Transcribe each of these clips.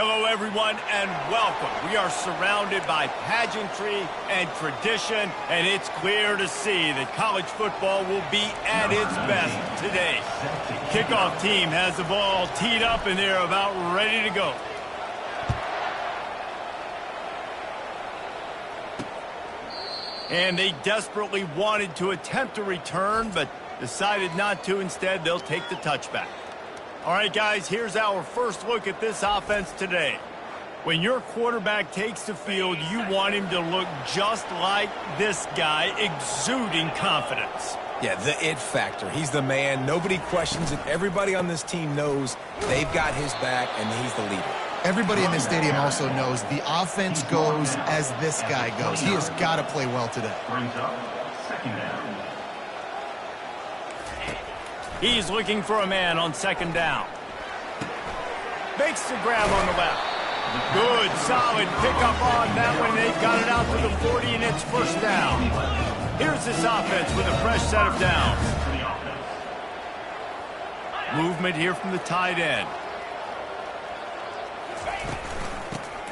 Hello, everyone, and welcome. We are surrounded by pageantry and tradition, and it's clear to see that college football will be at its best today. Kickoff team has the ball teed up, and they're about ready to go. And they desperately wanted to attempt a return, but decided not to. Instead, they'll take the touchback. All right, guys, here's our first look at this offense today. When your quarterback takes the field, you want him to look just like this guy, exuding confidence. Yeah, the it factor. He's the man. Nobody questions it. Everybody on this team knows they've got his back, and he's the leader. Everybody in this stadium also knows the offense goes as this guy goes. He has got to play well today. Brings up second down. He's looking for a man on second down. Makes the grab on the left. Good, solid pickup on that one. They've got it out to the 40, and it's first down. Here's this offense with a fresh set of downs. Movement here from the tight end.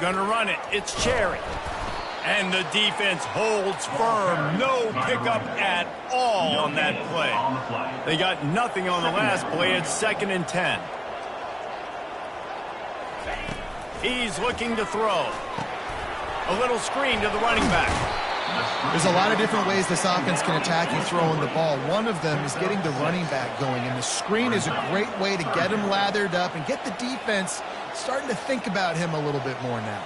Gonna run it. It's Cherry. And the defense holds firm. No pickup at all on that play. They got nothing on the last play. It's 2nd and 10. He's looking to throw. A little screen to the running back. There's a lot of different ways this offense can attack you throwing the ball. One of them is getting the running back going, and the screen is a great way to get him lathered up and get the defense starting to think about him a little bit more now.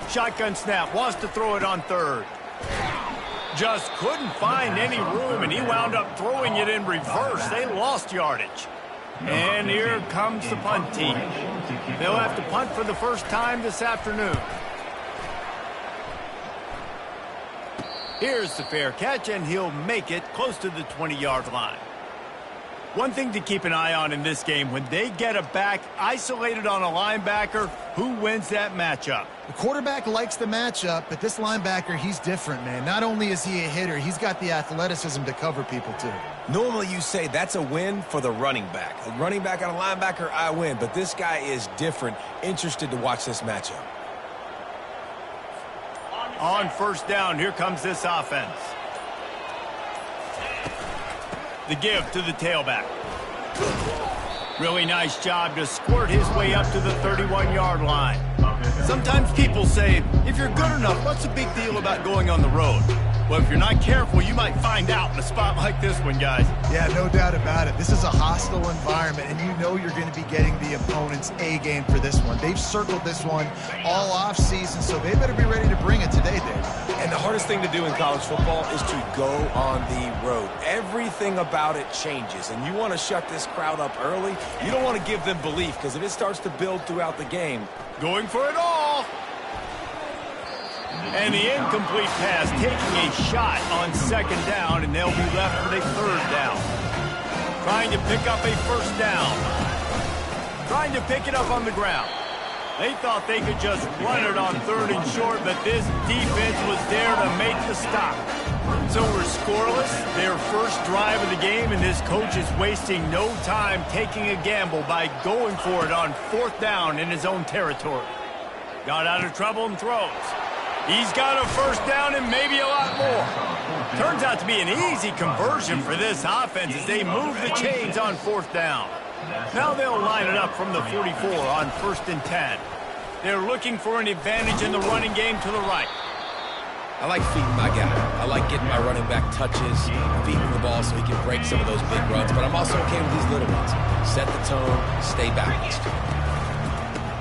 Shotgun snap, wants to throw it on third. Just couldn't find any room, and he wound up throwing it in reverse. They lost yardage. And here comes the punt team. They'll have to punt for the first time this afternoon. Here's the fair catch, and he'll make it close to the 20-yard line. One thing to keep an eye on in this game, when they get a back isolated on a linebacker, who wins that matchup? The quarterback likes the matchup, but this linebacker, he's different, man. Not only is he a hitter, he's got the athleticism to cover people, too. Normally you say that's a win for the running back. A running back on a linebacker, I win. But this guy is different. Interested to watch this matchup. On first down, here comes this offense. The give to the tailback. Really nice job to squirt his way up to the 31-yard line. Sometimes people say, if you're good enough, what's the big deal about going on the road? Well, if you're not careful, you might find out in a spot like this one, guys. Yeah, no doubt about it. This is a hostile environment, and you know you're going to be getting the opponent's A game for this one. They've circled this one all offseason, so they better be ready to bring it today, Dave. And the hardest thing to do in college football is to go on the road. Everything about it changes, and you want to shut this crowd up early. You don't want to give them belief, because if it starts to build throughout the game. Going for it all. And the incomplete pass taking a shot on second down, and they'll be left with a third down. Trying to pick up a first down. Trying to pick it up on the ground. They thought they could just run it on third and short, but this defense was there to make the stop. So we're scoreless, their first drive of the game, and this coach is wasting no time taking a gamble by going for it on fourth down in his own territory. Got out of trouble and throws. He's got a first down and maybe a lot more. Turns out to be an easy conversion for this offense as they move the chains on fourth down. Now they'll line it up from the 44 on 1st and 10. They're looking for an advantage in the running game to the right. I like feeding my guy. I like getting my running back touches, feeding the ball so he can break some of those big runs, but I'm also okay with these little ones. Set the tone, stay balanced.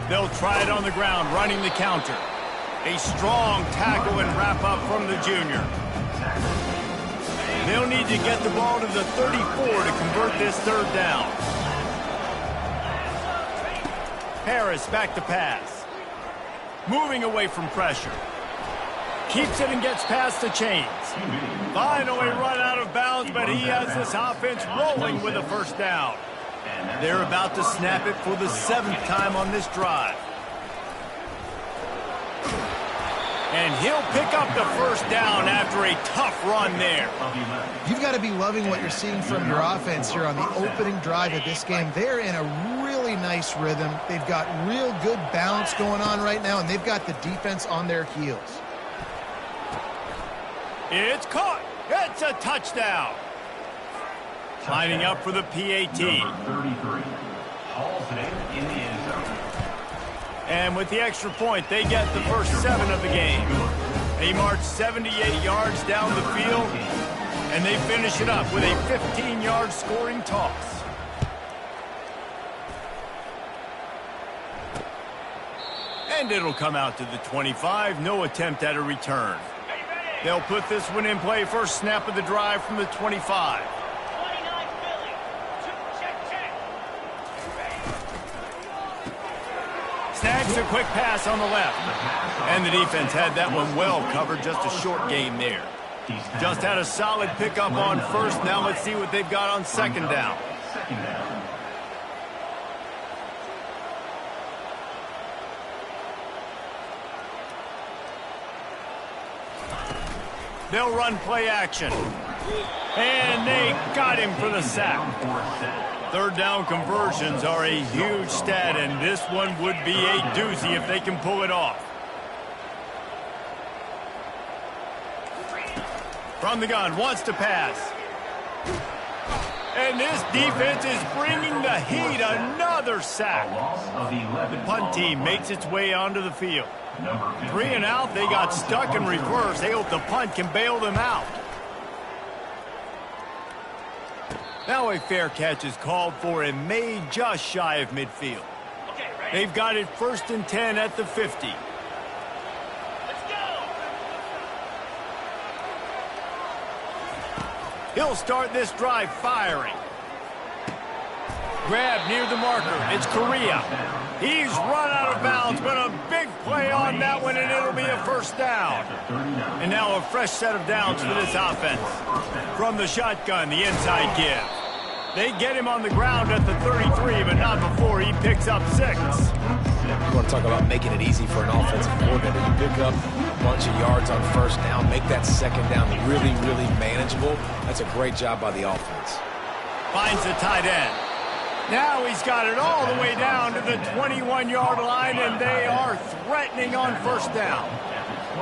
They'll try it on the ground, running the counter. A strong tackle and wrap up from the junior. They'll need to get the ball to the 34 to convert this third down. Harris back to pass. Moving away from pressure. Keeps it and gets past the chains. Finally run out of bounds, but he has this offense rolling with a first down. They're about to snap it for the 7th time on this drive. And he'll pick up the first down after a tough run there. You've got to be loving what you're seeing from your offense here on the opening drive of this game. They're in a really nice rhythm. They've got real good balance going on right now, and they've got the defense on their heels. It's caught. It's a touchdown. Lining up for the PAT. Number 33 hauls it in the end zone. And with the extra point, they get the first 7 of the game. They march 78 yards down the field, and they finish it up with a 15-yard scoring toss. And it'll come out to the 25. No attempt at a return. They'll put this one in play. First snap of the drive from the 25. Snags a quick pass on the left. And the defense had that one well covered. Just a short game there. Just had a solid pickup on first. Now let's see what they've got on second down. Second down. They'll run play action. And they got him for the sack. Third down conversions are a huge stat, and this one would be a doozy if they can pull it off. From the gun, wants to pass. And this defense is bringing the heat. Another sack. The punt team makes its way onto the field. 3 and out, they got stuck in reverse. They hope the punt can bail them out. Now a fair catch is called for and made just shy of midfield. They've got it 1st and 10 at the 50. He'll start this drive firing. Grab near the marker. It's Correa. He's run out of bounds, but a big play on that one, and it'll be a first down. And now a fresh set of downs for this offense. From the shotgun, the inside give. They get him on the ground at the 33, but not before he picks up 6. You want to talk about making it easy for an offensive coordinator. You pick up a bunch of yards on first down, make that second down really, really manageable. That's a great job by the offense. Finds the tight end. Now he's got it all the way down to the 21-yard line, and they are threatening on first down.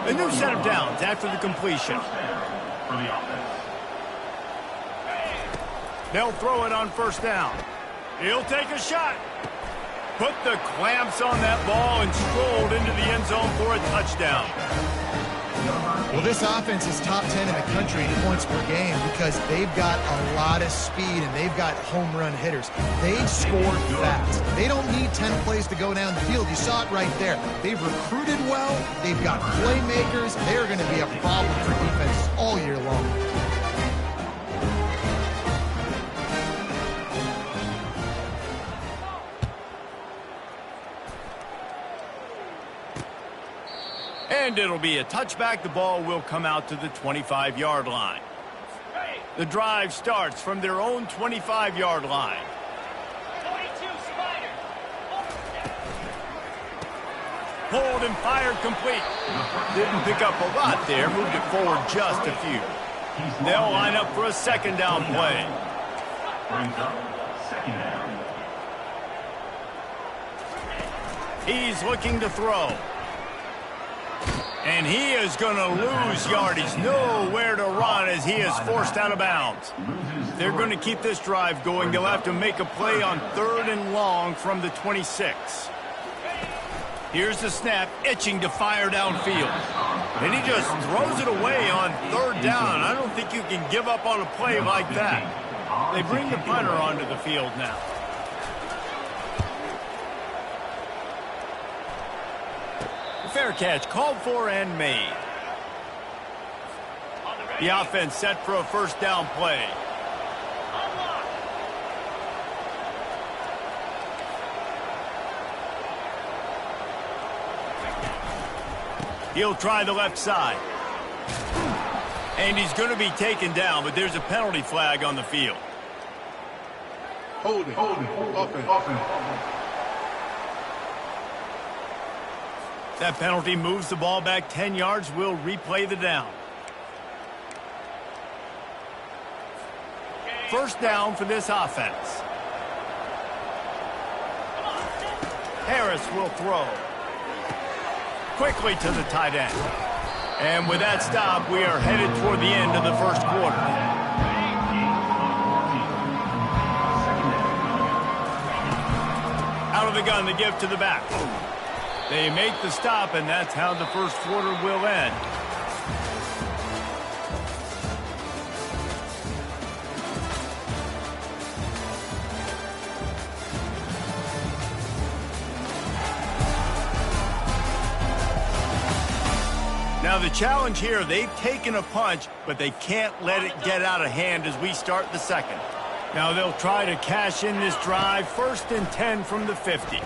A new set of downs after the completion. They'll throw it on first down. He'll take a shot. Put the clamps on that ball and strolled into the end zone for a touchdown. Well, this offense is top 10 in the country in points per game because they've got a lot of speed and they've got home run hitters. They score fast. They don't need 10 plays to go down the field. You saw it right there. They've recruited well. They've got playmakers. They're going to be a problem for defenses all year long. And it'll be a touchback. The ball will come out to the 25-yard line. The drive starts from their own 25-yard line. Pulled and fired complete. Didn't pick up a lot there. Moved it forward just a few. They'll line up for a second down play. Brings up second down. He's looking to throw. And he is going to lose yardage. Nowhere to run as he is forced out of bounds. They're going to keep this drive going. They'll have to make a play on 3rd and long from the 26. Here's the snap, itching to fire downfield. And he just throws it away on 3rd down. I don't think you can give up on a play like that. They bring the punter onto the field now. Fair catch, called for and made. The offense set for a first down play. He'll try the left side. And he's going to be taken down, but there's a penalty flag on the field. Holding. Offense. That penalty moves the ball back 10 yards. We'll replay the down. First down for this offense. Harris will throw. Quickly to the tight end. And with that stop, we are headed toward the end of the first quarter. Out of the gun, the give to the back. They make the stop, and that's how the first quarter will end. Now the challenge here, they've taken a punch, but they can't let it get out of hand as we start the second. Now they'll try to cash in this drive, 1st and 10 from the 50.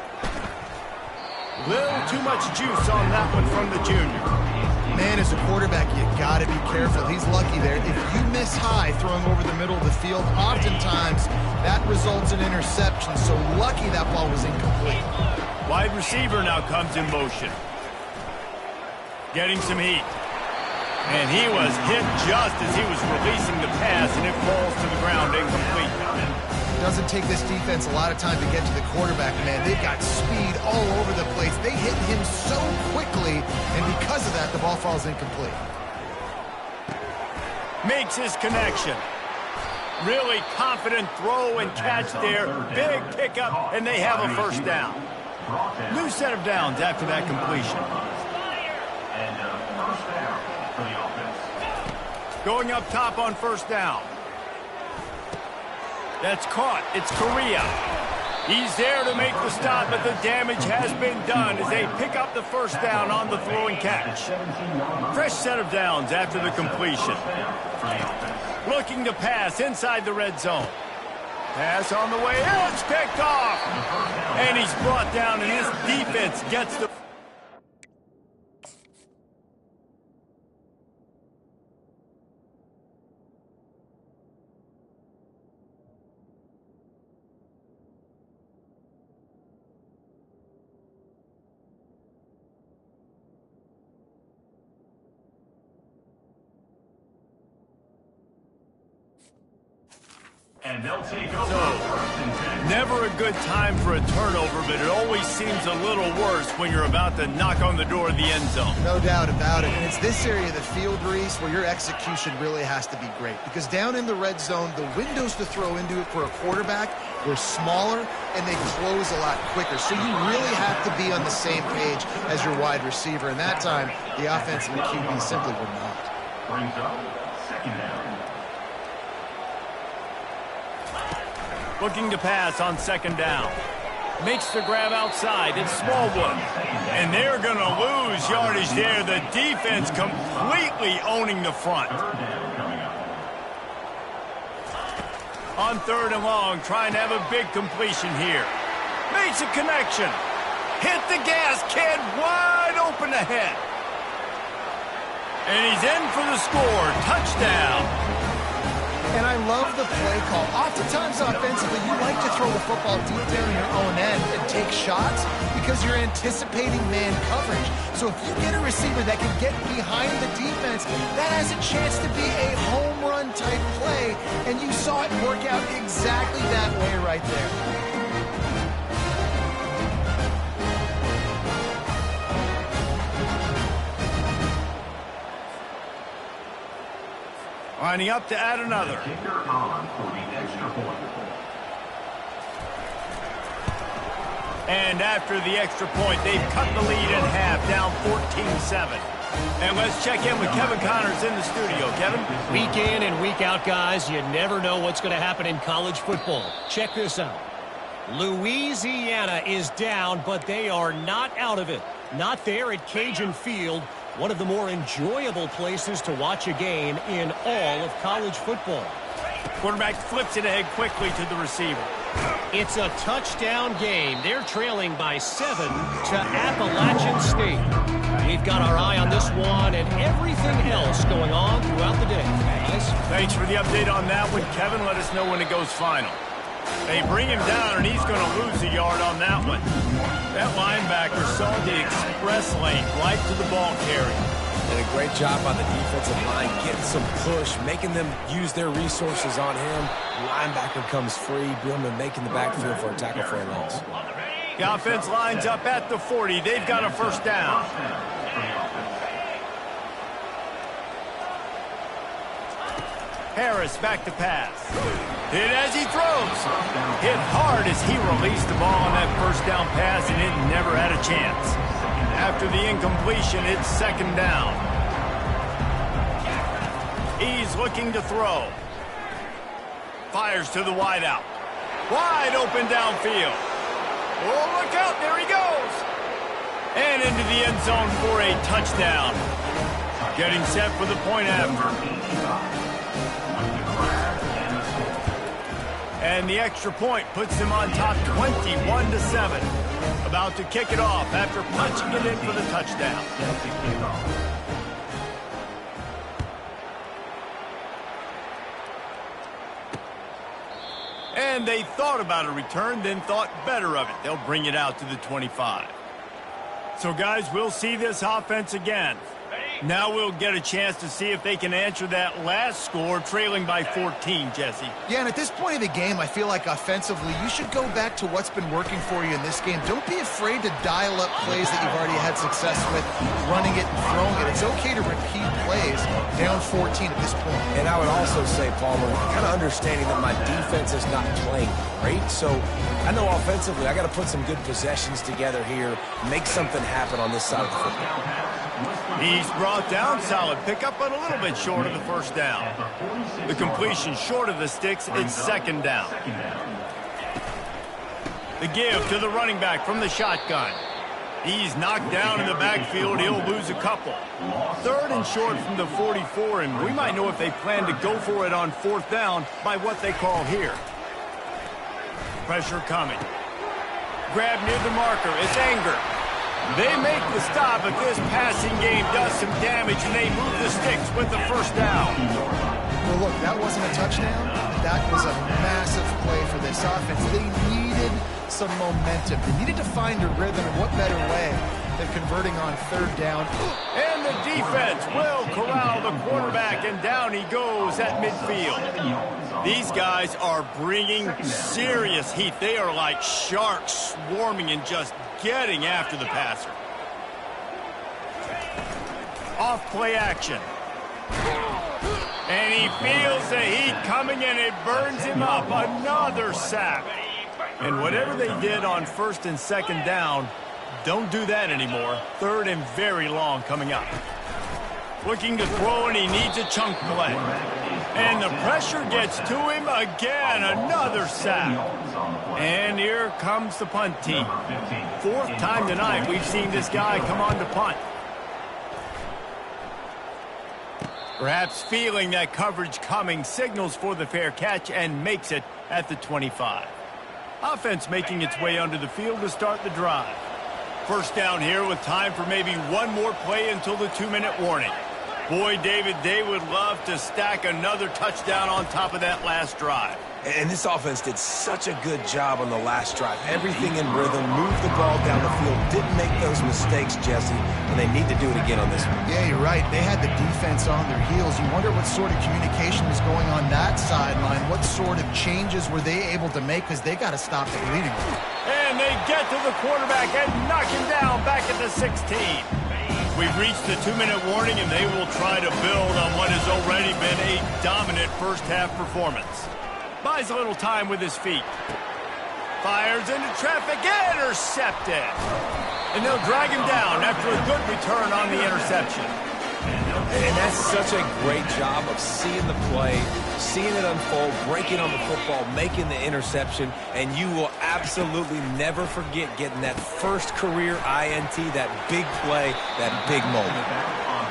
Little too much juice on that one from the junior. Man, as a quarterback, you got to be careful. He's lucky there. If you miss high throwing over the middle of the field, oftentimes that results in interception. So lucky that ball was incomplete. Wide receiver now comes in motion. Getting some heat. And he was hit just as he was releasing the pass, and it falls to the ground incomplete. It doesn't take this defense a lot of time to get to the quarterback, man. They've got speed all over the place. They hit him so quickly, and because of that, the ball falls incomplete. Makes his connection. Really confident throw and catch there. Big pickup, and they have a first down. New set of downs after that completion. And first down for the offense. Going up top on first down. That's caught. It's Correa. He's there to make the stop, but the damage has been done as they pick up the first down on the throw and catch. Fresh set of downs after the completion. Looking to pass inside the red zone. Pass on the way. It's picked off. And he's brought down, and his defense gets the... And they'll take over first and 10. Never a good time for a turnover, but it always seems a little worse when you're about to knock on the door of the end zone. No doubt about it. And it's this area of the field, Reese, where your execution really has to be great. Because down in the red zone, the windows to throw into it for a quarterback, they're smaller and they close a lot quicker. So you really have to be on the same page as your wide receiver. And that time, the offense and the QB simply were not. Brings up second down. Looking to pass on second down. Makes the grab outside. It's Smallwood. And they're going to lose yardage there. The defense completely owning the front. On third and long, trying to have a big completion here. Makes a connection. Hit the gas, kid. Wide open ahead. And he's in for the score. Touchdown. And I love the play call. Oftentimes offensively, you like to throw the football deep down in your own end and take shots because you're anticipating man coverage. So if you get a receiver that can get behind the defense, that has a chance to be a home run type play. And you saw it work out exactly that way right there. Lining up to add another. Kicker on for the extra point. And after the extra point, they've cut the lead in half, down 14-7. And let's check in with Kevin Connors in the studio. Kevin? Week in and week out, guys, you never know what's going to happen in college football. Check this out. Louisiana is down, but they are not out of it. Not there at Cajun Field. One of the more enjoyable places to watch a game in all of college football. Quarterback flips it ahead quickly to the receiver. It's a touchdown game. They're trailing by 7 to Appalachian State. We've got our eye on this one and everything else going on throughout the day. Guys? Thanks for the update on that one. Kevin, let us know when it goes final. They bring him down, and he's going to lose a yard on that one. That linebacker saw the express lane right to the ball carrier. And a great job by the defensive line, getting some push, making them use their resources on him. Linebacker comes free, Billman making the backfield for a tackle for a loss. The offense lines up at the 40. They've got a first down. Harris back to pass. Hit as he throws. Hit hard as he released the ball on that first down pass, and it never had a chance. After the incompletion, it's second down. He's looking to throw. Fires to the wideout. Wide open downfield. Oh, look out. There he goes. And into the end zone for a touchdown. Getting set for the point after. And the extra point puts him on top 21-7. About to kick it off after punching it in for the touchdown. And they thought about a return, then thought better of it. They'll bring it out to the 25. So, guys, we'll see this offense again. Now we'll get a chance to see if they can answer that last score, trailing by 14, Jesse. Yeah, and at this point of the game, I feel like offensively, you should go back to what's been working for you in this game. Don't be afraid to dial up plays that you've already had success with, running it and throwing it. It's okay to repeat plays down 14 at this point. And I would also say, Palmer, kind of understanding that my defense is not playing great, so I know offensively I got to put some good possessions together here, make something happen on this side of the football. He's brought down, solid pickup, but a little bit short of the first down. The completion short of the sticks, it's second down. The give to the running back from the shotgun. He's knocked down in the backfield. He'll lose a couple. Third and short from the 44, and we might know if they plan to go for it on fourth down by what they call here. Pressure coming. Grab near the marker. It's Anger. They make the stop, but this passing game does some damage, and they move the sticks with the first down. Well, look, that wasn't a touchdown. That was a massive play for this offense. They needed some momentum. They needed to find a rhythm, and what better way than converting on third down. And the defense will corral the quarterback, and down he goes at midfield. These guys are bringing serious heat. They are like sharks swarming and just getting after the passer. Off play action. And he feels the heat coming, and it burns him up. Another sack. And whatever they did on first and second down, don't do that anymore. Third and very long coming up. Looking to throw, and he needs a chunk play. And the pressure gets to him again. Another sack. And here comes the punt team. Fourth time tonight we've seen this guy come on to punt. Perhaps feeling that coverage coming, signals for the fair catch and makes it at the 25. Offense making its way onto the field to start the drive. First down here with time for maybe one more play until the 2-minute warning. Boy, David, they would love to stack another touchdown on top of that last drive. And this offense did such a good job on the last drive. Everything in rhythm, moved the ball down the field, didn't make those mistakes, Jesse, and they need to do it again on this one. Yeah, you're right. They had the defense on their heels. You wonder what sort of communication was going on that sideline. What sort of changes were they able to make, because they got to stop the bleeding. And they get to the quarterback and knock him down back at the 16. We've reached the 2-minute warning, and they will try to build on what has already been a dominant first-half performance. Buys a little time with his feet. Fires into traffic, intercepted. And they'll drag him down after a good return on the interception. And that's such a great job of seeing the play, seeing it unfold, breaking on the football, making the interception, and you will absolutely never forget getting that first career INT, that big play, that big moment.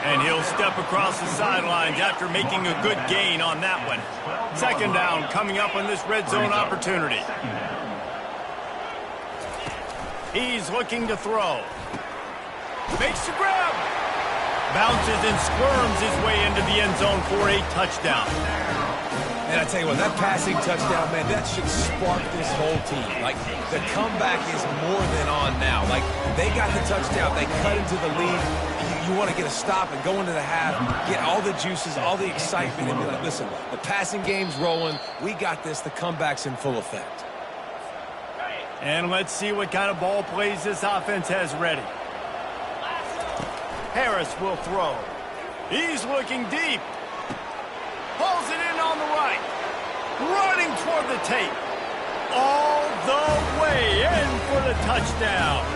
And he'll step across the sidelines after making a good gain on that one. Second down coming up on this red zone opportunity. He's looking to throw. Makes the grab. Bounces and squirms his way into the end zone for a touchdown. And I tell you what, that passing touchdown, man, that should spark this whole team. Like, the comeback is more than on now. Like, they got the touchdown. They cut into the lead. You want to get a stop and go into the half, get all the juices, all the excitement, and be like, listen, the passing game's rolling. We got this. The comeback's in full effect. And let's see what kind of ball plays this offense has ready. Harris will throw. He's looking deep. Pulls it in on the right. Running toward the tape. All the way in for the touchdown.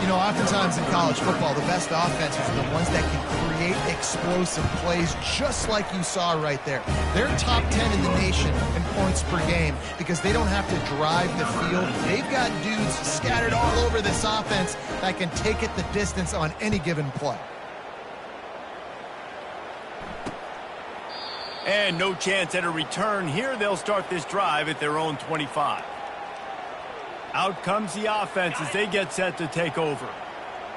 You know, oftentimes in college football, the best offenses are the ones that can create explosive plays just like you saw right there. They're top 10 in the nation in points per game because they don't have to drive the field. They've got dudes scattered all over this offense that can take it the distance on any given play. And no chance at a return here. They'll start this drive at their own 25. Out comes the offense as they get set to take over.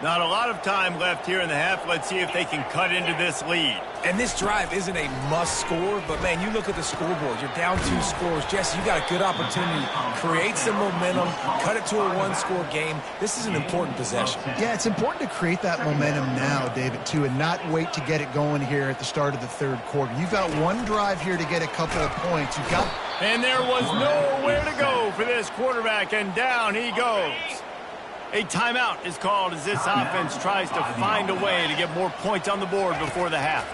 Not a lot of time left here in the half. Let's see if they can cut into this lead. And this drive isn't a must score, but man, you look at the scoreboard. You're down 2 scores. Jesse, you got a good opportunity. Create some momentum. Cut it to a 1-score game. This is an important possession. Yeah, it's important to create that momentum now, David, too, and not wait to get it going here at the start of the third quarter. You've got one drive here to get a couple of points. You've got... And there was nowhere to go for this quarterback, and down he goes. A timeout is called as this offense tries to find a way to get more points on the board before the half.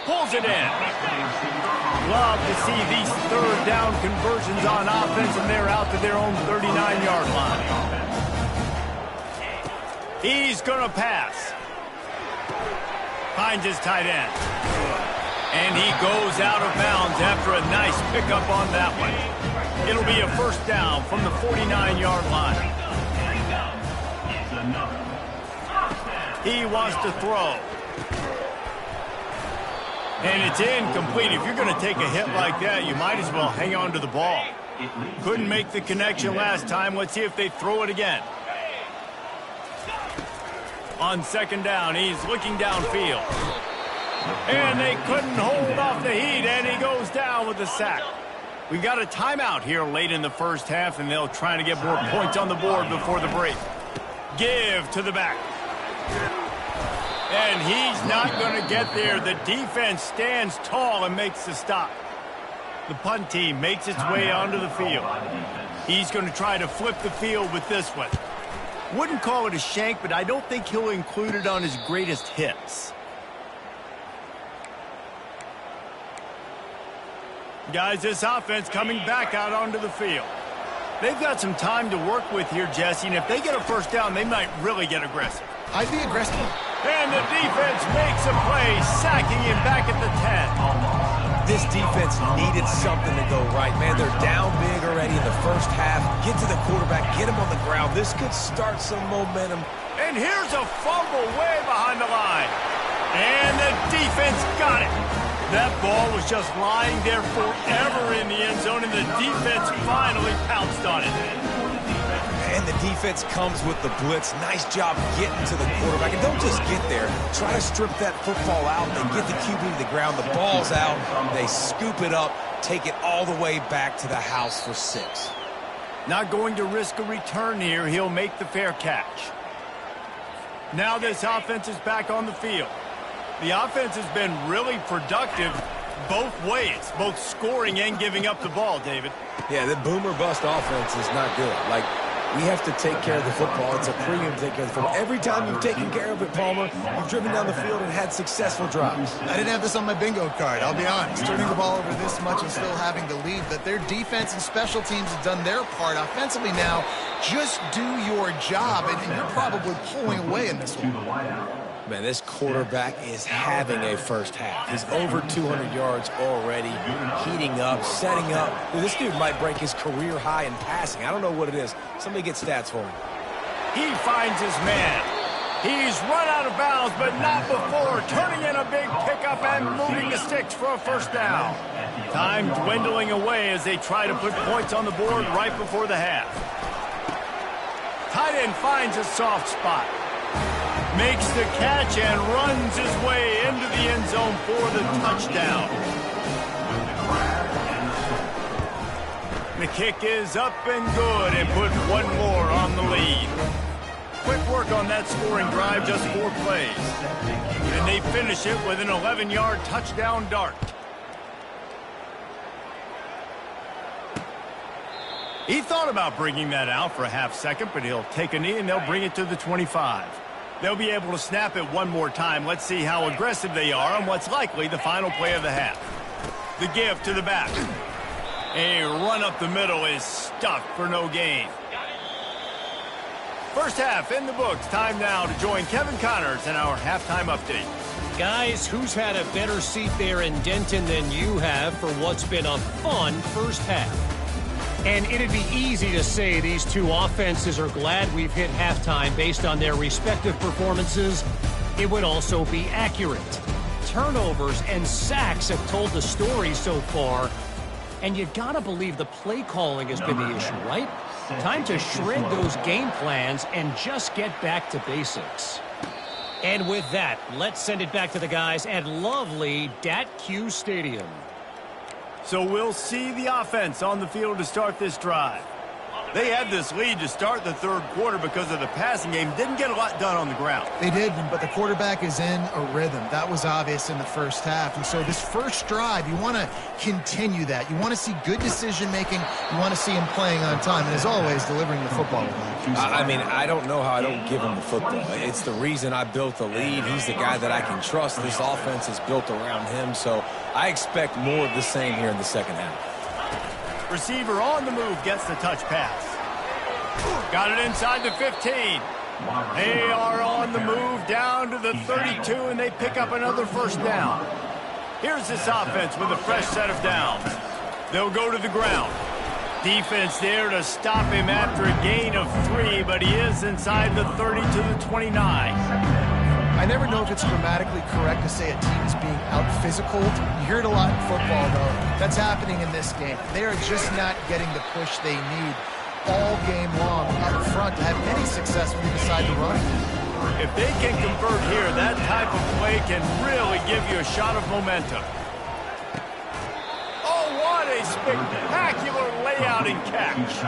Pulls it in. Love to see these third down conversions on offense, and they're out to their own 39-yard line. He's going to pass. Finds his tight end. And he goes out of bounds after a nice pickup on that one. It'll be a first down from the 49-yard line. He wants to throw. And it's incomplete. If you're going to take a hit like that, you might as well hang on to the ball. Couldn't make the connection last time. Let's see if they throw it again. On second down, he's looking downfield. And they couldn't hold off the heat, and he goes down with a sack. We got a timeout here late in the first half, and they'll try to get more points on the board before the break. Give to the back. And he's not going to get there. The defense stands tall and makes the stop. The punt team makes its way onto the field. He's going to try to flip the field with this one. Wouldn't call it a shank, but I don't think he'll include it on his greatest hits. Guys, this offense coming back out onto the field. They've got some time to work with here, Jesse, and if they get a first down, they might really get aggressive. I'd be aggressive. And the defense makes a play, sacking him back at the 10. This defense needed something to go right, man. They're down big already in the first half. Get to the quarterback, get him on the ground. This could start some momentum. And here's a fumble way behind the line. And the defense got it. That ball was just lying there forever in the end zone, and the defense finally pounced on it. And the defense comes with the blitz. Nice job getting to the quarterback. And don't just get there. Try to strip that football out. They get the QB to the ground. The ball's out. They scoop it up, take it all the way back to the house for 6. Not going to risk a return here. He'll make the fair catch. Now this offense is back on the field. The offense has been really productive both ways, both scoring and giving up the ball, David. Yeah, the boomer bust offense is not good. Like, we have to take care of the football. It's a premium to take care of the football. Every time you've taken care of it, Palmer, you've driven down the field and had successful drives. I didn't have this on my bingo card, I'll be honest. Turning the ball over this much and still having the lead, but their defense and special teams have done their part. Offensively now, just do your job, and you're probably pulling away in this one. Man, this quarterback is having a first half. He's over 200 yards already, heating up, setting up. Dude, this dude might break his career high in passing. I don't know what it is. Somebody get stats for him. He finds his man. He's run out of bounds, but not before turning in a big pickup and moving the sticks for a first down. Time dwindling away as they try to put points on the board right before the half. Tight end finds a soft spot. Makes the catch and runs his way into the end zone for the touchdown. The kick is up and good and put one more on the lead. Quick work on that scoring drive, just 4 plays. And they finish it with an 11-yard touchdown dart. He thought about bringing that out for a half second, but he'll take a knee and they'll bring it to the 25. They'll be able to snap it one more time. Let's see how aggressive they are on what's likely the final play of the half. The give to the back. A run up the middle is stuffed for no gain. First half in the books. Time now to join Kevin Connors in our halftime update. Guys, who's had a better seat there in Denton than you have for what's been a fun first half? And it'd be easy to say these two offenses are glad we've hit halftime based on their respective performances. It would also be accurate. Turnovers and sacks have told the story so far. And you gotta believe the play calling has been the issue, right? Time to shred those game plans and just get back to basics. And with that, let's send it back to the guys at lovely Dat-Q Stadium. So we'll see the offense on the field to start this drive. They had this lead to start the third quarter because of the passing game. Didn't get a lot done on the ground. They did, but the quarterback is in a rhythm. That was obvious in the first half. And so this first drive, you want to continue that. You want to see good decision-making. You want to see him playing on time. And as always, delivering the football. I mean, I don't know how I don't give him the football. It's the reason I built the lead. He's the guy that I can trust. This offense is built around him. So I expect more of the same here in the second half. Receiver on the move gets the touch pass. Got it inside the 15. They are on the move down to the 32, and they pick up another first down. Here's this offense with a fresh set of downs. They'll go to the ground. Defense there to stop him after a gain of 3, but he is inside the 30 to the 29. I never know if it's grammatically correct to say a team is being out-physical. You hear it a lot in football, though. That's happening in this game. They are just not getting the push they need all game long up front to have any success when you decide to run. If they can convert here, that type of play can really give you a shot of momentum. Oh, what a spectacular layout and catch.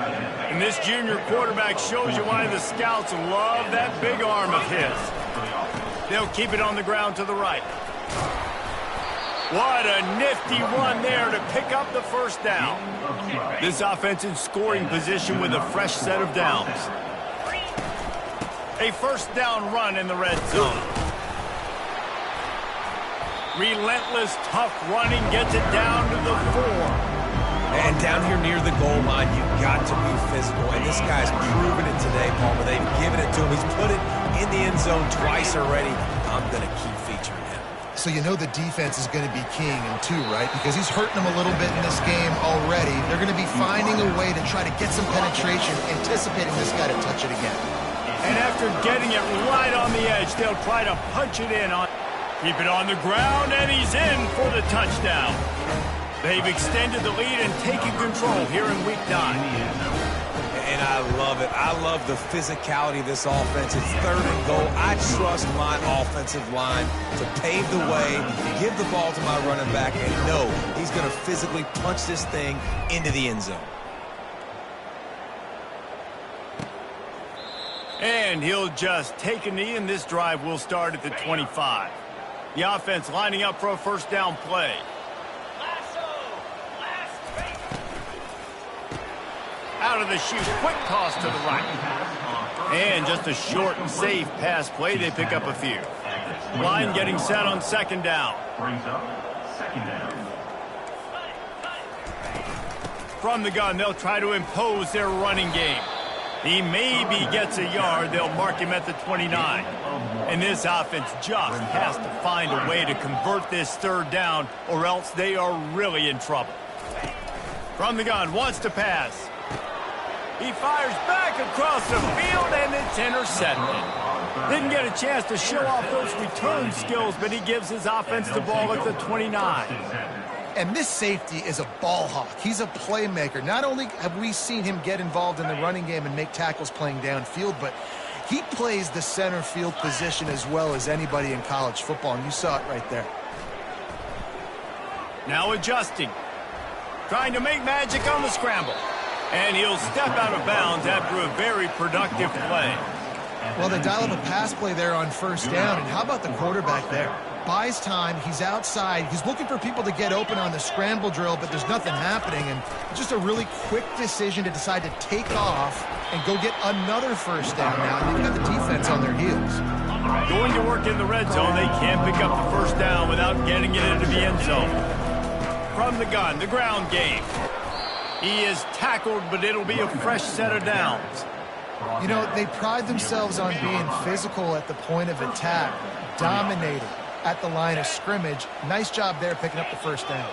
And this junior quarterback shows you why the scouts love that big arm of his. They'll keep it on the ground to the right. What a nifty run there to pick up the first down. This offense in scoring position with a fresh set of downs. A first down run in the red zone. Relentless, tough running gets it down to the 4. And down here near the goal line, you've got to be physical. And this guy's proven it today, Palmer. They've given it to him. He's put it in the end zone twice already. I'm going to keep featuring him. So you know the defense is going to be keying him too, right? Because he's hurting them a little bit in this game already. They're going to be finding a way to try to get some penetration, anticipating this guy to touch it again. And after getting it right on the edge, they'll try to punch it in. Keep it on the ground, and he's in for the touchdown. They've extended the lead and taken control here in Week 9. And I love it. I love the physicality of this offense. It's third and goal. I trust my offensive line to pave the way, give the ball to my running back, and know he's going to physically punch this thing into the end zone. And he'll just take a knee, and this drive will start at the 25. The offense lining up for a first down play. Out of the chute, quick toss to the right. And just a short and safe pass play. They pick up a few. Line getting set on second down. Brings up second down. From the gun, they'll try to impose their running game. He maybe gets a yard. They'll mark him at the 29. And this offense just has to find a way to convert this third down, or else they are really in trouble. From the gun, wants to pass. He fires back across the field, and it's intercepted. Didn't get a chance to show off those return skills, but he gives his offense the ball at the 29. And this safety is a ball hawk. He's a playmaker. Not only have we seen him get involved in the running game and make tackles playing downfield, but he plays the center field position as well as anybody in college football, and you saw it right there. Now adjusting. Trying to make magic on the scramble. And he'll step out of bounds after a very productive play. Well, they dial up a pass play there on first down, and how about the quarterback there? Buys time, he's outside, he's looking for people to get open on the scramble drill, but there's nothing happening, and just a really quick decision to decide to take off and go get another first down now. They've got the defense on their heels. Going to work in the red zone, they can't pick up the first down without getting it into the end zone. From the gun, the ground game. He is tackled, but it'll be a fresh set of downs. You know, they pride themselves on being physical at the point of attack, dominating at the line of scrimmage. Nice job there picking up the first down.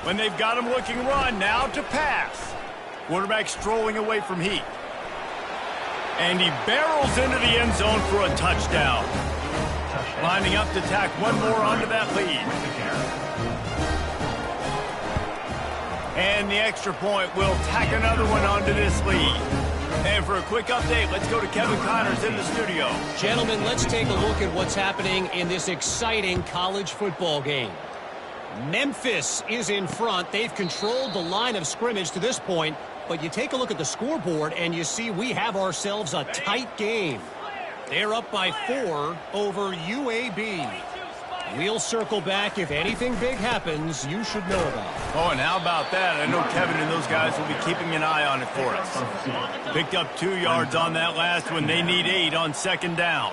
When they've got him looking run, now to pass. Quarterback strolling away from Heat. And he barrels into the end zone for a touchdown. Lining up to tack one more onto that lead. And the extra point will tack another one onto this lead. And for a quick update, let's go to Kevin Connors in the studio. Gentlemen, let's take a look at what's happening in this exciting college football game. Memphis is in front. They've controlled the line of scrimmage to this point, but you take a look at the scoreboard and you see we have ourselves a tight game. They're up by 4 over UAB. We'll circle back. If anything big happens, you should know about it. Oh, and how about that? I know Kevin and those guys will be keeping an eye on it for us. Picked up 2 yards on that last one. They need 8 on second down.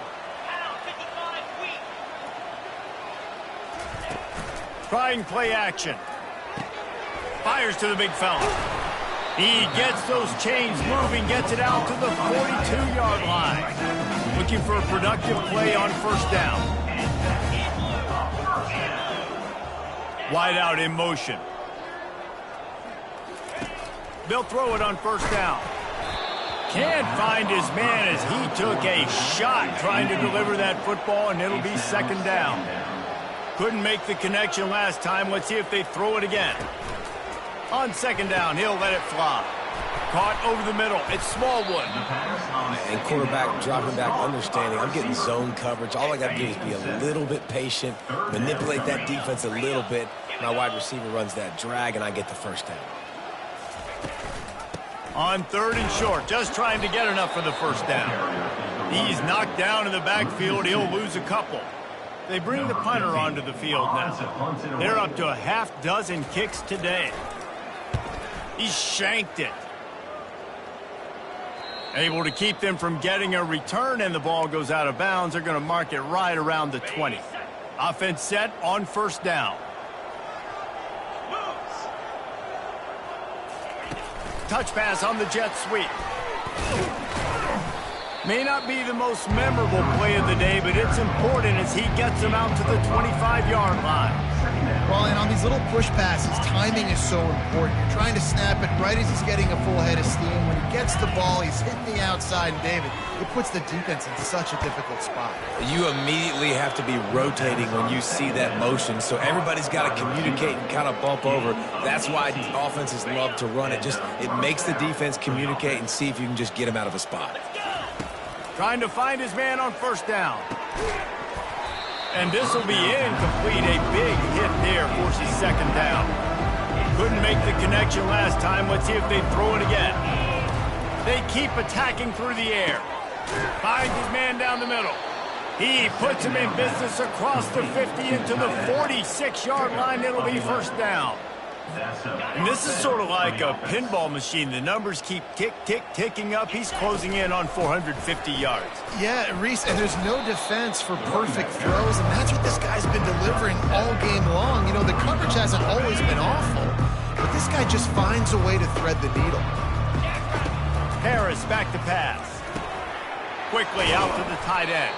Trying play action. Fires to the big fella. He gets those chains moving, gets it out to the 42-yard line. Looking for a productive play on first down. Wide out in motion. They'll throw it on first down. Can't find his man as he took a shot trying to deliver that football, and it'll be second down. Couldn't make the connection last time. Let's see if they throw it again. On second down, he'll let it fly. Caught over the middle. It's Smallwood. And quarterback dropping back, understanding. I'm getting zone coverage. All I got to do is be a little bit patient, manipulate that defense a little bit. My wide receiver runs that drag, and I get the first down. On third and short, just trying to get enough for the first down. He's knocked down in the backfield. He'll lose a couple. They bring the punter onto the field now. They're up to a half dozen kicks today. He shanked it. Able to keep them from getting a return, and the ball goes out of bounds. They're going to mark it right around the 20. Offense set on first down. Touch pass on the jet sweep. May not be the most memorable play of the day, but it's important as he gets them out to the 25-yard line. Well, and on these little push passes, timing is so important. You're trying to snap it right as he's getting a full head of steam. When he gets the ball, he's hitting the outside, and David, it puts the defense in such a difficult spot. You immediately have to be rotating when you see that motion, so everybody's got to communicate and kind of bump over. That's why offenses love to run it. It makes the defense communicate and see if you can just get him out of a spot. Trying to find his man on first down. And this will be incomplete. A big hit there forces second down. Couldn't make the connection last time. Let's see if they throw it again. They keep attacking through the air. Finds his man down the middle. He puts him in business across the 50 into the 46-yard line. It'll be first down. And this is sort of like a pinball machine. The numbers keep ticking up. He's closing in on 450 yards. Yeah, Reese, and there's no defense for perfect throws, and that's what this guy's been delivering all game long. You know, the coverage hasn't always been awful, but this guy just finds a way to thread the needle. Harris back to pass. Quickly out to the tight end.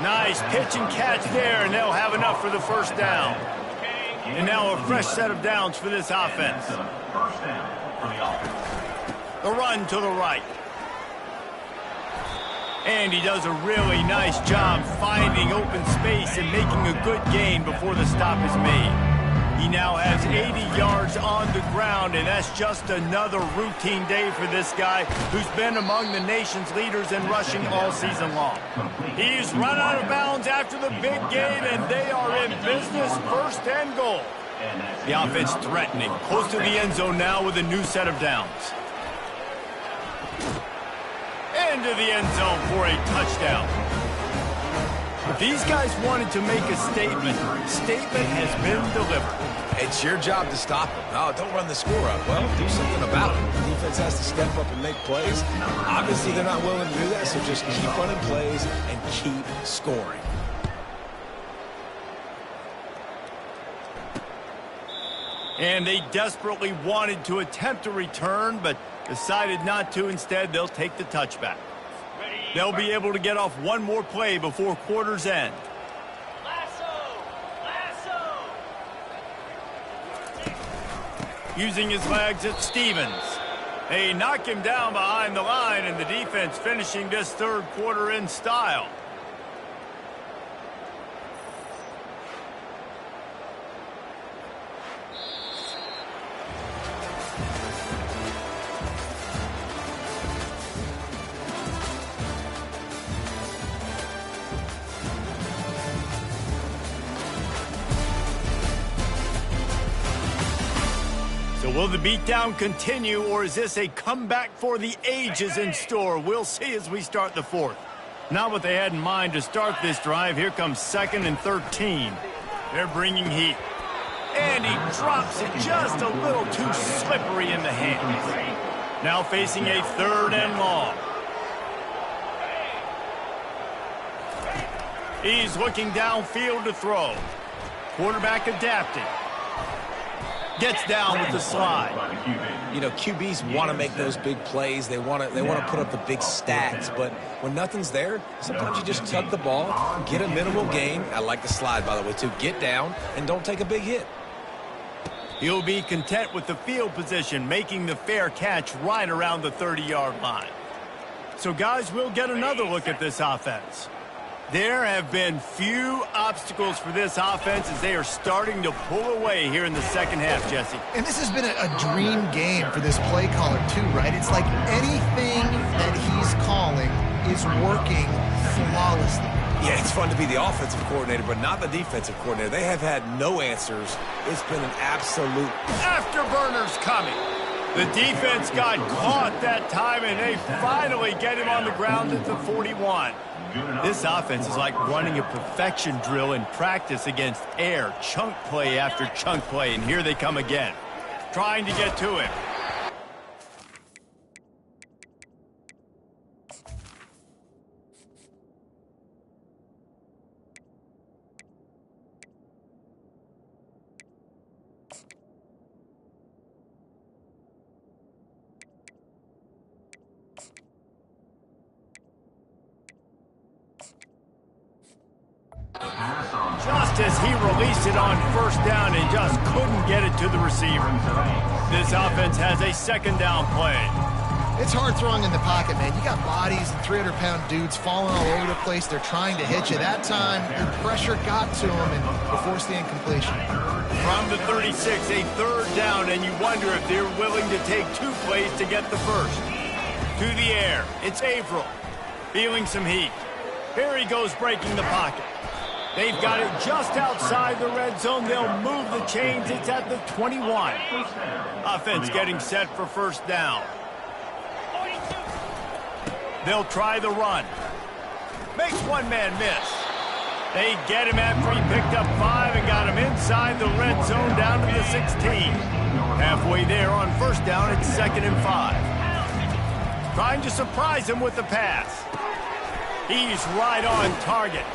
Nice pitch and catch there, and they'll have enough for the first down. And now a fresh set of downs for this offense. The run to the right. And he does a really nice job finding open space and making a good gain before the stop is made. He now has 80 yards on the ground, and that's just another routine day for this guy who's been among the nation's leaders in rushing all season long. He's run out of bounds after the big gain, and they are in business, first and goal. The offense threatening, close to the end zone now with a new set of downs. Into the end zone for a touchdown. These guys wanted to make a statement. Statement has been delivered. It's your job to stop them. Oh, don't run the score up. Well, do something about it. The defense has to step up and make plays. Obviously, they're not willing to do that, so just keep running plays and keep scoring. And they desperately wanted to attempt a return, but decided not to. Instead, they'll take the touchback. They'll be able to get off one more play before quarter's end. Using his legs, it's Stevens. They knock him down behind the line, and the defense finishing this third quarter in style. So will the beatdown continue, or is this a comeback for the ages in store? We'll see as we start the fourth. Not what they had in mind to start this drive. Here comes 2nd and 13. They're bringing heat. And he drops it just a little too slippery in the hands. Now facing a 3rd and long. He's looking downfield to throw. Quarterback adapting. Gets down with the slide. You know, QBs want to make those big plays. They want to put up the big stats. But when nothing's there, sometimes you just tuck the ball, get a minimal gain. I like the slide, by the way, too. Get down and don't take a big hit. He'll be content with the field position, making the fair catch right around the 30-yard line. So, guys, we'll get another look at this offense. There have been few obstacles for this offense as they are starting to pull away here in the second half, Jesse. And this has been a dream game for this play caller, too, right? It's like anything that he's calling is working flawlessly. Yeah, it's fun to be the offensive coordinator, but not the defensive coordinator. They have had no answers. It's been an absolute... Afterburners coming. The defense got caught that time, and they finally get him on the ground at the 41. This offense is like running a perfection drill in practice against air, chunk play after chunk play, and here they come again, trying to get to him. Just as he released it on 1st down and just couldn't get it to the receiver. This offense has a 2nd down play. It's hard throwing in the pocket, man. You got bodies and 300-pound dudes falling all over the place. They're trying to hit you. That time, the pressure got to him and it forced the incompletion. From the 36, a 3rd down, and you wonder if they're willing to take 2 plays to get the first. To the air, it's Averill, feeling some heat. Here he goes breaking the pocket. They've got it just outside the red zone. They'll move the chains. It's at the 21. Offense getting set for 1st down. They'll try the run. Makes one man miss. They get him after he picked up 5 and got him inside the red zone down to the 16. Halfway there on 1st down, it's 2nd and 5. Trying to surprise him with the pass. He's right on target.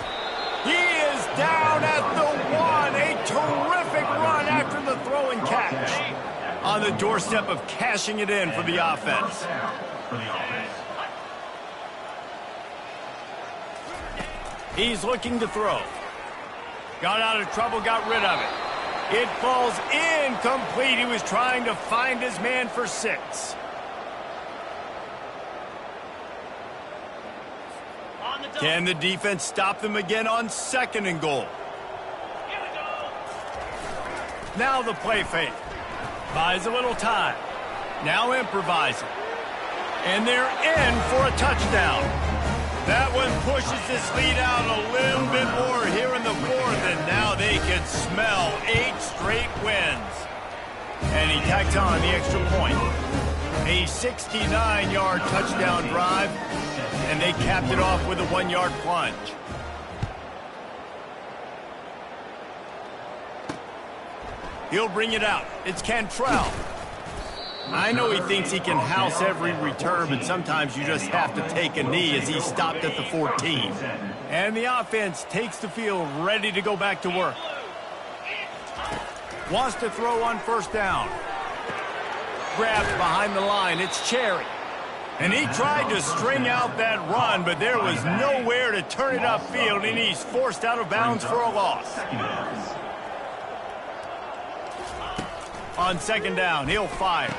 He is down at the 1. A terrific run after the throw and catch. On the doorstep of cashing it in for the offense. He's looking to throw. Got out of trouble, got rid of it. It falls incomplete. He was trying to find his man for 6. Can the defense stop them again on 2nd and goal? Now the play fake. Buys a little time. Now improvising. And they're in for a touchdown. That one pushes this lead out a little bit more here in the 4th, and now they can smell 8 straight wins. And he tacks on the extra point. A 69-yard touchdown drive, and they capped it off with a 1-yard plunge. He'll bring it out. It's Cantrell. I know he thinks he can house every return, but sometimes you just have to take a knee as he stopped at the 14. And the offense takes the field ready to go back to work. Wants to throw on first down. Grabs behind the line. It's Cherry. And he tried to string out that run, but there was nowhere to turn it upfield, and he's forced out of bounds for a loss. On second down, he'll fire.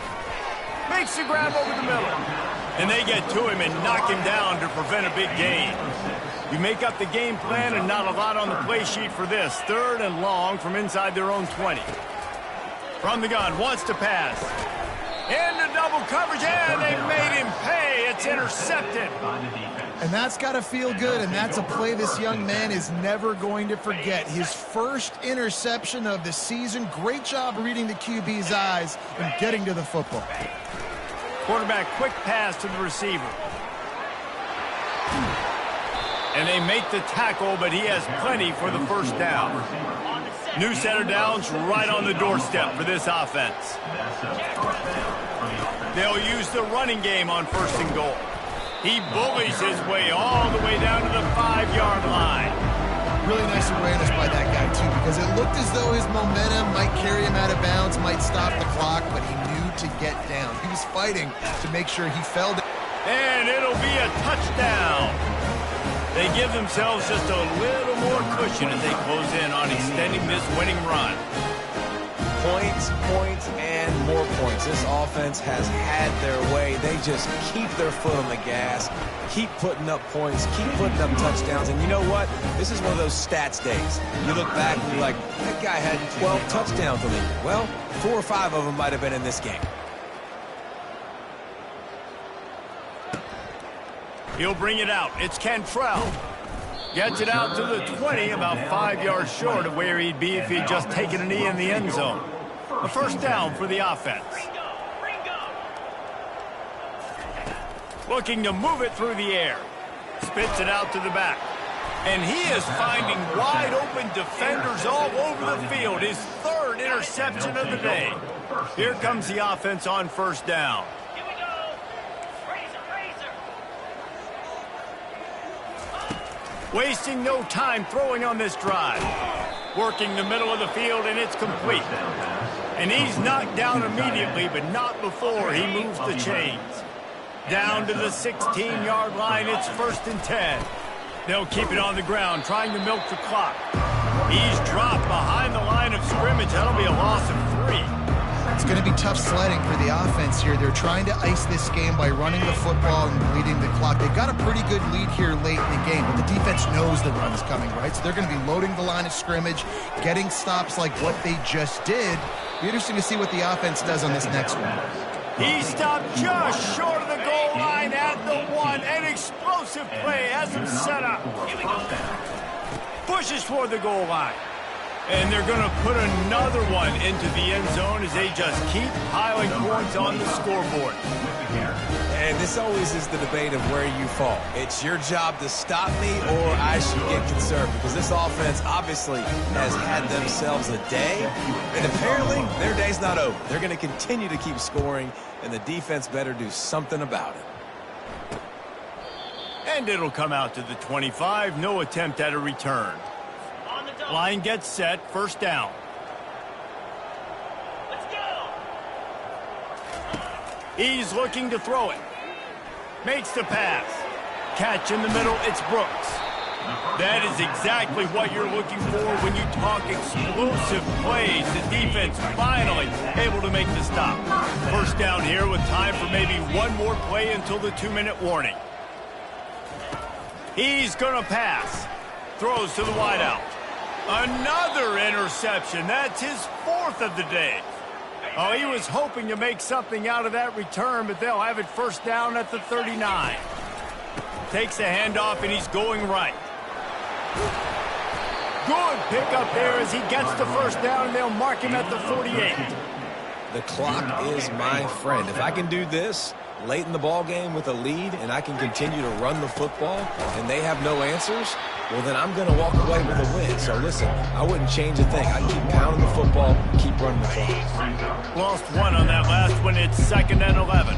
Makes the grab over the middle. And they get to him and knock him down to prevent a big gain. You make up the game plan and not a lot on the play sheet for this. 3rd and long from inside their own 20. From the gun, wants to pass. Into double coverage, and they made him pay. It's intercepted. And that's got to feel good, and that's a play this young man is never going to forget. His first interception of the season. Great job reading the QB's eyes and getting to the football. Quarterback, quick pass to the receiver. And they make the tackle, but he has plenty for the first down. New set of downs right on the doorstep for this offense. They'll use the running game on 1st and goal. He bullies his way all the way down to the 5-yard line. Really nice awareness by that guy, too, because it looked as though his momentum might carry him out of bounds, might stop the clock, but he knew to get down. He was fighting to make sure he fell down. And it'll be a touchdown. They give themselves just a little more cushion as they close in on extending this winning run. Points, and more points. This offense has had their way. They just keep their foot on the gas, keep putting up points, keep putting up touchdowns. And you know what? This is one of those stats days. You look back and you're like, that guy had 12 touchdowns on the year. Well, 4 or 5 of them might have been in this game. He'll bring it out. It's Cantrell. Gets it out to the 20, about 5 yards short of where he'd be if he'd just taken a knee in the end zone. A first down for the offense. Looking to move it through the air. Spits it out to the back. And he is finding wide open defenders all over the field. His 3rd interception of the day. Here comes the offense on first down. Wasting no time throwing on this drive. Working the middle of the field, and it's complete. And he's knocked down immediately, but not before he moves the chains. Down to the 16-yard line, it's 1st and 10. They'll keep it on the ground, trying to milk the clock. He's dropped behind the line of scrimmage. That'll be a loss of 3. It's going to be tough sledding for the offense here. They're trying to ice this game by running the football and bleeding the clock. They've got a pretty good lead here late in the game, but the defense knows the run's coming, right? So they're going to be loading the line of scrimmage, getting stops like what they just did. Be interesting to see what the offense does on this next one. He stopped just short of the goal line at the 1. An explosive play has him set up. Pushes toward the goal line. And they're going to put another one into the end zone as they just keep piling points on the scoreboard. And this always is the debate of where you fall. It's your job to stop me, or I should get concerned, because this offense obviously has had themselves a day, and apparently their day's not over. They're going to continue to keep scoring, and the defense better do something about it. And it'll come out to the 25. No attempt at a return. Line gets set. First down. Let's go. He's looking to throw it. Makes the pass. Catch in the middle. It's Brooks. That is exactly what you're looking for when you talk explosive plays. The defense finally able to make the stop. First down here with time for maybe one more play until the 2-minute warning. He's going to pass. Throws to the wideout. Another interception. That's his 4th of the day. Oh, he was hoping to make something out of that return, but they'll have it first down at the 39. Takes a handoff, and he's going right. Good pickup there as he gets the first down, and they'll mark him at the 48. The clock is my friend. If I can do this late in the ball game with a lead and I can continue to run the football and they have no answers, well, then I'm going to walk away with a win. So, listen, I wouldn't change a thing. I'd keep pounding the football, keep running the clock. Lost one on that last one. It's 2nd and 11.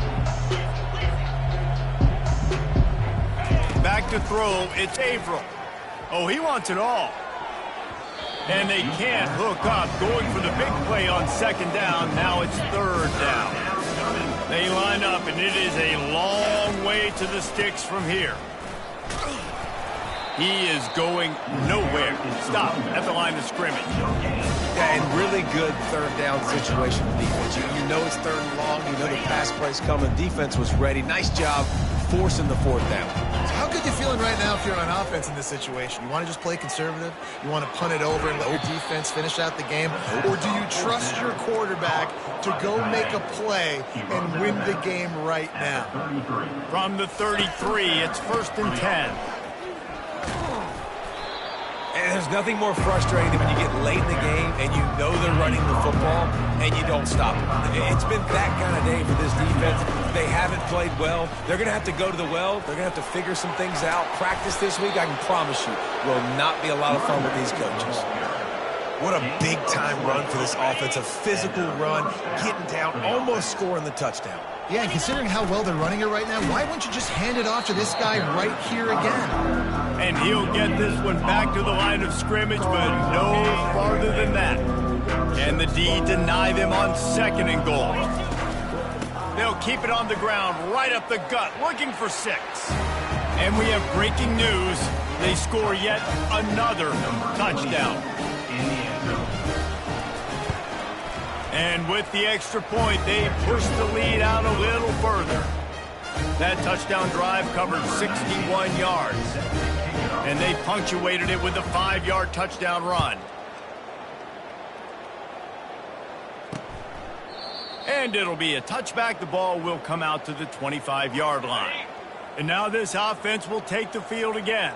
Back to throw. It's Averill. Oh, he wants it all. And they can't hook up. Going for the big play on 2nd down. Now it's 3rd down. They line up, and it is a long way to the sticks from here. He is going nowhere. Stop at the line of scrimmage. Yeah, and really good 3rd down situation for defense. You know it's 3rd and long. You know the pass play's coming. Defense was ready. Nice job forcing the 4th down. So how good you feeling right now if you're on offense in this situation? You want to just play conservative? You want to punt it over and let your defense finish out the game? Or do you trust your quarterback to go make a play and win the game right now? From the 33, it's 1st and 10. And there's nothing more frustrating than when you get late in the game and you know they're running the football and you don't stop them. It's been that kind of day for this defense. They haven't played well. They're going to have to go to the well. They're going to have to figure some things out. Practice this week, I can promise you, will not be a lot of fun with these coaches. What a big-time run for this offense. A physical run, getting down, almost scoring the touchdown. Yeah, and considering how well they're running it right now, why wouldn't you just hand it off to this guy right here again? And he'll get this one back to the line of scrimmage, but no farther than that. And the D deny them on 2nd and goal. They'll keep it on the ground, right up the gut, looking for 6. And we have breaking news. They score yet another touchdown. And with the extra point, they push the lead out a little further. That touchdown drive covered 61 yards. And they punctuated it with a 5-yard touchdown run. And it'll be a touchback. The ball will come out to the 25-yard line. And now this offense will take the field again.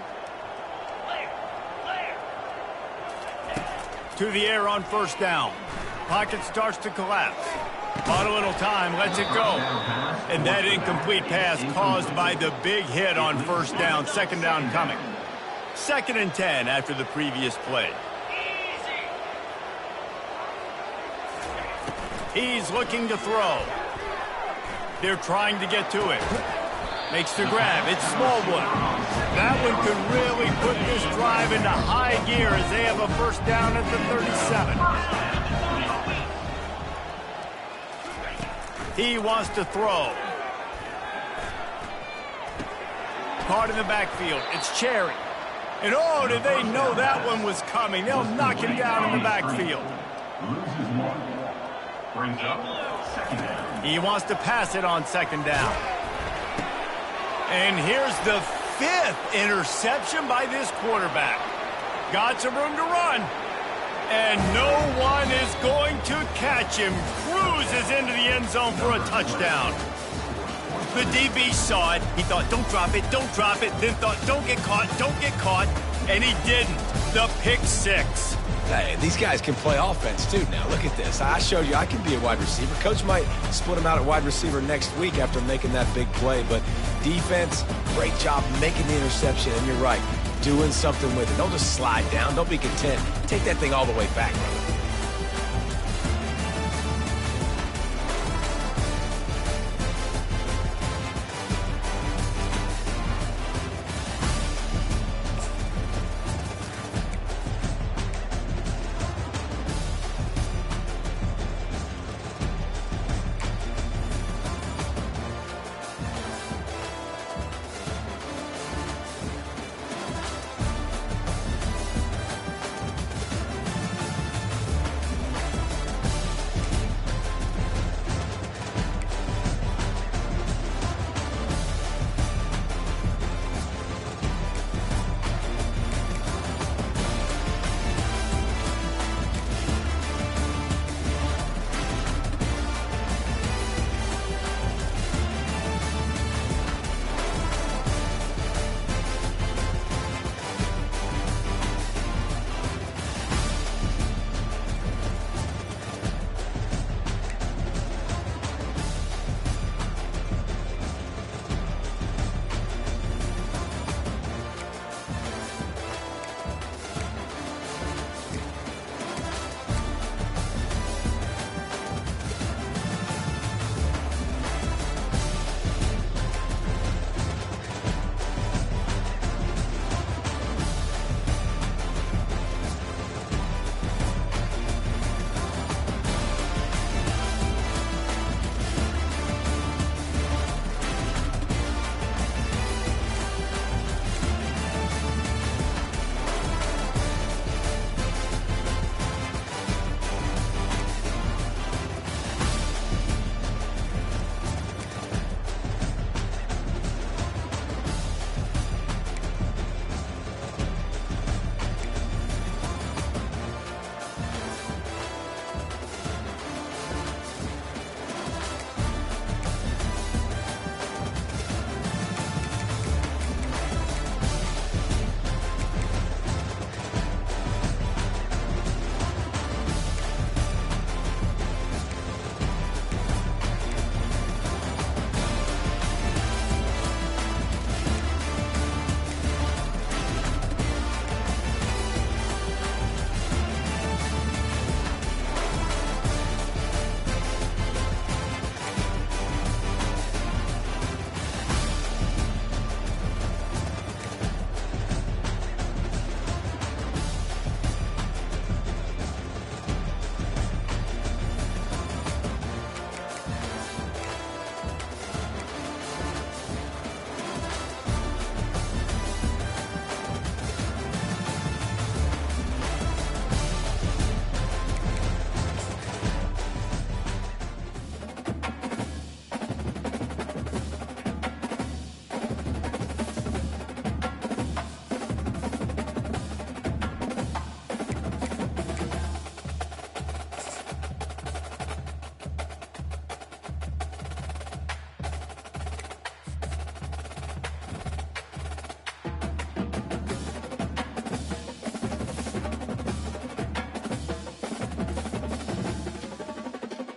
To the air on 1st down. Pocket starts to collapse. Bought a little time, lets it go. And that incomplete pass caused by the big hit on 1st down. 2nd down coming. 2nd and 10 after the previous play. He's looking to throw. They're trying to get to it. Makes the grab. It's Smallwood. That one could really put this drive into high gear as they have a 1st down at the 37. He wants to throw. Caught in the backfield. It's Cherry. And oh, did they know that one was coming? They'll knock him down in the backfield. He wants to pass it on 2nd down. And here's the 5th interception by this quarterback. Got some room to run. And no one is going to catch him. Cruises into the end zone for a touchdown. The DB saw it. He thought, don't drop it, don't drop it. Then thought, don't get caught, don't get caught. And he didn't. The pick 6. Hey, these guys can play offense, too, now. Look at this. I showed you I can be a wide receiver. Coach might split him out at wide receiver next week after making that big play. But defense, great job making the interception. And you're right, doing something with it. Don't just slide down. Don't be content. Take that thing all the way back, brother.